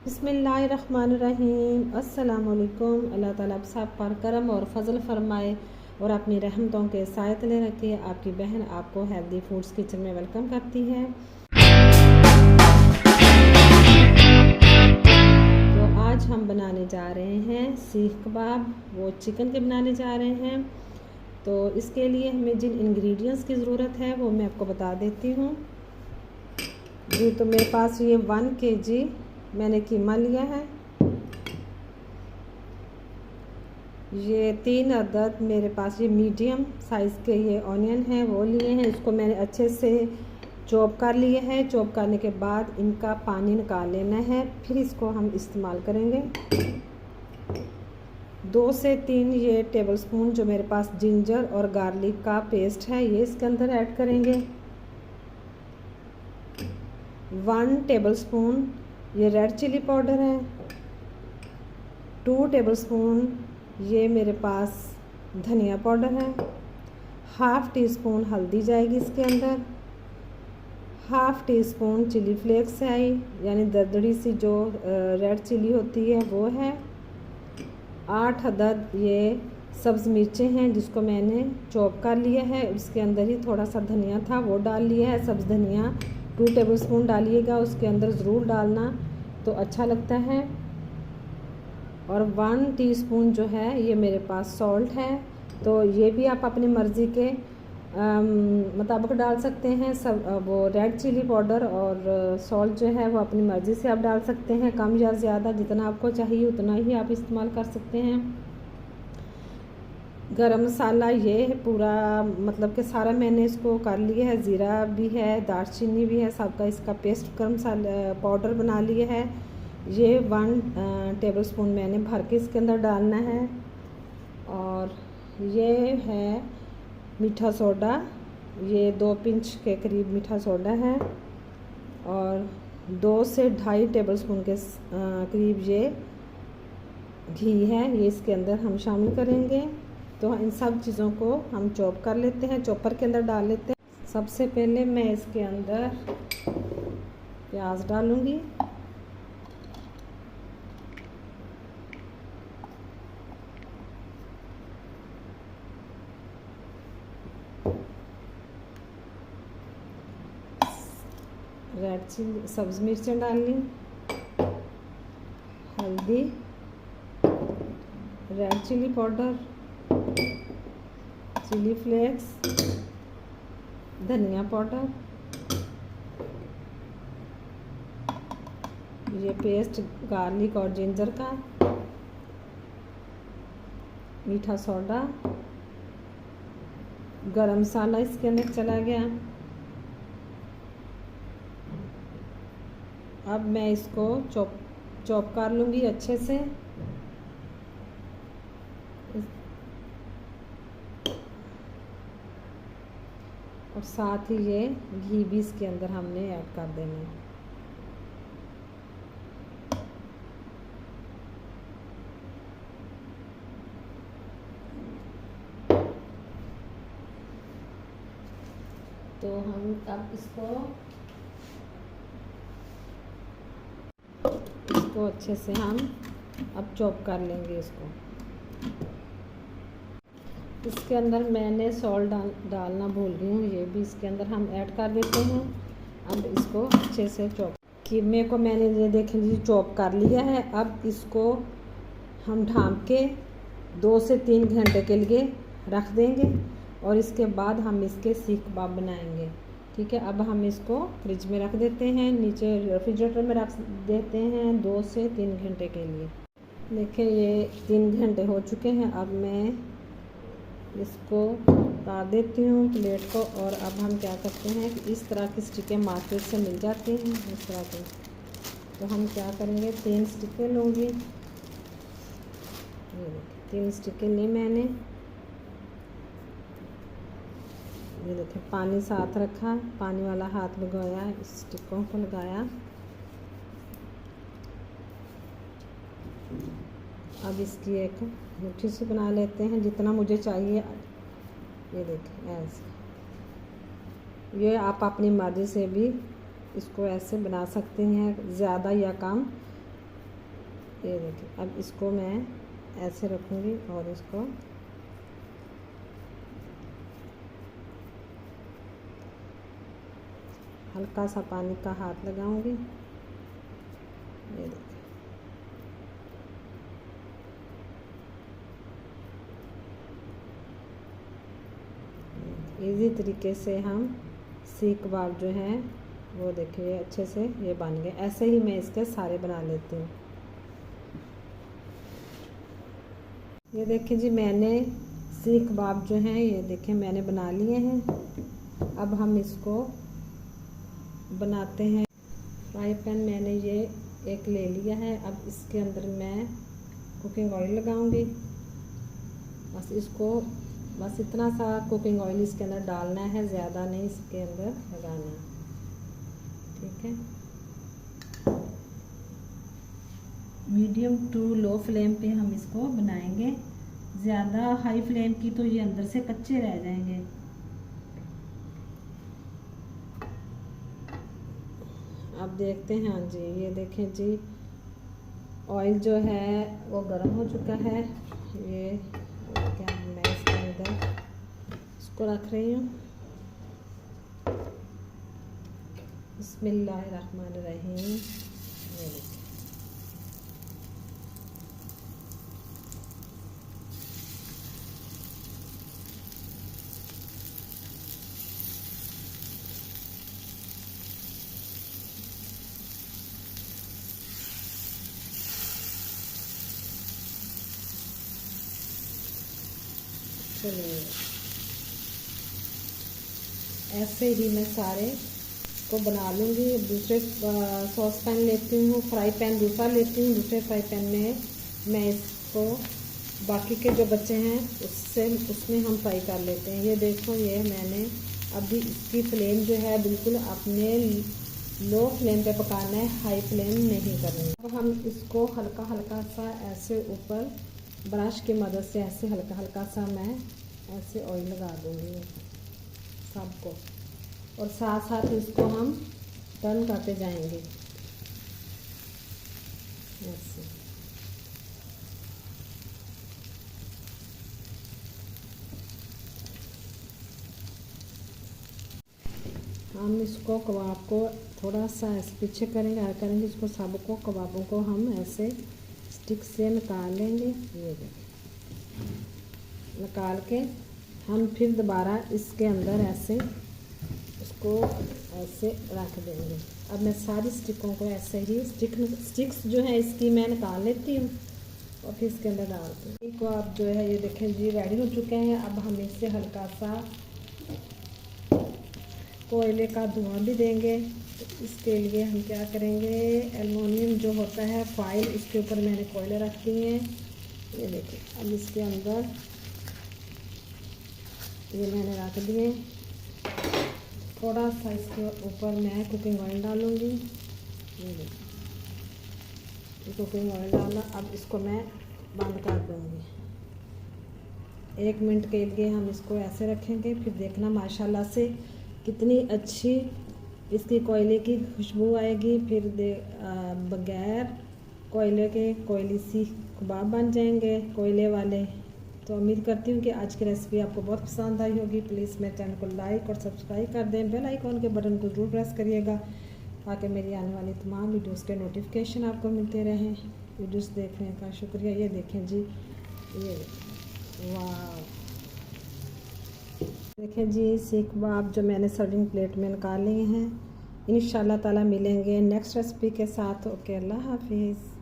बिस्मिल्लाहिर्रहमानिर्रहीम। अस्सलामुअलैकुम। अल्लाह ताला आप सब पर करम और फजल फरमाए और अपनी रहमतों के साए तले रखे। आपकी बहन आपको हेल्दी फूड्स किचन में वेलकम करती है। तो आज हम बनाने जा रहे हैं सीख कबाब, वो चिकन के बनाने जा रहे हैं। तो इसके लिए हमें जिन इंग्रेडिएंट्स की ज़रूरत है वो मैं आपको बता देती हूँ जी। तो मेरे पास ये 1 kg मैंने कीमा लिया है। ये 3 अदद मेरे पास ये मीडियम साइज़ के ये ऑनियन हैं वो लिए हैं। इसको मैंने अच्छे से चॉप कर लिए है। चॉप करने के बाद इनका पानी निकाल लेना है, फिर इसको हम इस्तेमाल करेंगे। 2 से 3 ये टेबलस्पून जो मेरे पास जिंजर और गार्लिक का पेस्ट है ये इसके अंदर ऐड करेंगे। 1 टेबलस्पून ये रेड चिली पाउडर है। 2 टेबलस्पून ये मेरे पास धनिया पाउडर है। हाफ़ टी स्पून हल्दी जाएगी इसके अंदर। Half teaspoon chilli flakes है, यानी दरदरी सी जो रेड चिली होती है वो है। 8 अदद ये सब्ज़ मिर्चें हैं जिसको मैंने चॉप कर लिया है। उसके अंदर ही थोड़ा सा धनिया था वो डाल लिया है। सब्ज़ धनिया 2 टेबलस्पून डालिएगा, उसके अंदर ज़रूर डालना तो अच्छा लगता है। और 1 टीस्पून जो है ये मेरे पास सॉल्ट है। तो ये भी आप अपनी मर्ज़ी के मुताबिक डाल सकते हैं। सब वो रेड चिली पाउडर और सॉल्ट जो है वो अपनी मर्ज़ी से आप डाल सकते हैं, कम या ज़्यादा जितना आपको चाहिए उतना ही आप इस्तेमाल कर सकते हैं। गरम मसाला ये पूरा मतलब कि सारा मैंने इसको कर लिया है। ज़ीरा भी है, दालचीनी भी है, सबका इसका पेस्ट गरम मसाला पाउडर बना लिया है। ये 1 टेबलस्पून मैंने भर के इसके अंदर डालना है। और ये है मीठा सोडा, ये 2 पिंच के करीब मीठा सोडा है। और 2 से 2.5 टेबलस्पून के करीब ये घी है, ये इसके अंदर हम शामिल करेंगे। तो इन सब चीज़ों को हम चॉप कर लेते हैं, चॉपर के अंदर डाल लेते हैं। सबसे पहले मैं इसके अंदर प्याज डालूँगी। रेड चिली सब्ज़ मिर्चें डाल ली, हल्दी, red chilli powder, chilli flakes, धनिया पाउडर, ये पेस्ट गार्लिक और जिंजर का, मीठा सोडा, गरम मसाला इसके अंदर चला गया। अब मैं इसको चॉप कर लूँगी अच्छे से। और साथ ही ये घी भी इसके अंदर हमने ऐड कर देना है। तो हम अब इसको अच्छे से हम अब चॉप कर लेंगे इसको। इसके अंदर मैंने सॉल्ट डालना भूल गई हूँ, ये भी इसके अंदर हम ऐड कर देते हैं। अब इसको अच्छे से चॉप कीमे को मैंने ये देखें जी चॉप कर लिया है। अब इसको हम ढाँप के 2 से 3 घंटे के लिए रख देंगे और इसके बाद हम इसके सीख कबाब बनाएंगे। ठीक है, अब हम इसको फ्रिज में रख देते हैं, नीचे रेफ्रिजरेटर में रख देते हैं 2 से 3 घंटे के लिए। देखिए ये 3 घंटे हो चुके हैं। अब मैं इसको उतार देती हूँ प्लेट को। और अब हम क्या करते हैं कि इस तरह की स्टिकें मार्केट से मिल जाती हैं इस तरह की। तो हम क्या करेंगे, 3 स्टिकें लूँगी। ये देखिए 3 स्टिकें ली मैंने। ये देखिए पानी साथ रखा, पानी वाला हाथ लगाया, स्टिकों को लगाया। अब इसकी एक मुट्ठी सी बना लेते हैं जितना मुझे चाहिए। ये देखिए ऐसे, ये आप अपनी मर्ज़ी से भी इसको ऐसे बना सकते हैं, ज़्यादा या कम। ये देखिए, अब इसको मैं ऐसे रखूँगी और इसको हल्का सा पानी का हाथ लगाऊंगी। ये देखिए, इजी तरीके से हम सीख कबाब जो हैं वो देखिए अच्छे से ये बन गए। ऐसे ही मैं इसके सारे बना लेती हूँ। ये देखिए जी, मैंने सीख कबाब जो हैं ये देखिए मैंने बना लिए हैं। अब हम इसको बनाते हैं। फ्राई पैन मैंने ये एक ले लिया है। अब इसके अंदर मैं कुकिंग ऑयल लगाऊंगी। बस इसको बस इतना सा कुकिंग ऑयल इसके अंदर डालना है, ज़्यादा नहीं इसके अंदर लगाना, ठीक है। मीडियम टू लो फ्लेम पे हम इसको बनाएंगे। ज़्यादा हाई फ्लेम की तो ये अंदर से कच्चे रह जाएंगे। अब देखते हैं। हाँ जी, ये देखें जी, ऑयल जो है वो गर्म हो चुका है। ये क्या मैं इसके अंदर इसको रख रही हूँ। बिस्मिल्लाहिर्रहमानिर्रहीम। ये देखिए, चलिए ऐसे ही मैं सारे को बना लूँगी। दूसरे सॉस पैन लेती हूँ, फ्राई पैन दूसरा लेती हूँ। दूसरे फ्राई पैन में मैं इसको बाकी के जो बच्चे हैं उसमें हम फ्राई कर लेते हैं। ये देखो, ये मैंने अभी इसकी फ्लेम जो है बिल्कुल अपने लो फ्लेम पे पकाना है, हाई फ्लेम नहीं करनी। अब हम इसको हल्का हल्का सा ऐसे ऊपर ब्रश की मदद से ऐसे हल्का हल्का सा मैं ऐसे ऑयल लगा दूँगी सबको, और साथ साथ इसको हम टर्न करते जाएंगे ऐसे। हम इसको कबाब को थोड़ा सा ऐसे पीछे करेंगे इसको सबको कबाबों को हम ऐसे स्टिक से निकाल लेंगे। ये देखिए, निकाल के हम फिर दोबारा इसके अंदर ऐसे इसको ऐसे रख देंगे। अब मैं सारी स्टिकों को ऐसे ही स्टिक्स जो है इसकी मैं निकाल लेती हूँ और फिर इसके अंदर डालती हूँ। एक आप जो है ये देखें जी रेडी हो चुके हैं। अब हम इससे हल्का सा कोयले का धुआं भी देंगे। तो इसके लिए हम क्या करेंगे, एल्युमिनियम जो होता है फॉइल, इसके ऊपर मैंने कोयले रख दिए हैं। ये देखिए, अब इसके अंदर ये मैंने रख दिए। थोड़ा सा इसके ऊपर मैं कुकिंग ऑयल डालूँगी। ये देखिए, कुकिंग ऑयल डाला। अब इसको मैं बंद कर दूँगी। 1 मिनट के लिए हम इसको ऐसे रखेंगे। फिर देखना माशाल्लाह से कितनी अच्छी इसकी कोयले की खुशबू आएगी। फिर बगैर कोयले के कोयली सी कबाब बन जाएंगे कोयले वाले। तो उम्मीद करती हूँ कि आज की रेसिपी आपको बहुत पसंद आई होगी। प्लीज़ मेरे चैनल को लाइक और सब्सक्राइब कर दें। बेल आइकॉन के बटन को जरूर प्रेस करिएगा ताकि मेरी आने वाली तमाम वीडियोस के नोटिफिकेशन आपको मिलते रहें। वीडियोस देखने का शुक्रिया। ये देखें जी, ये वाह, देखें जी सीख कबाब जो मैंने सर्विंग प्लेट में निकाले हैं। इंशाल्लाह ताला मिलेंगे नेक्स्ट रेसिपी के साथ। ओके, अल्लाह हाफिज़।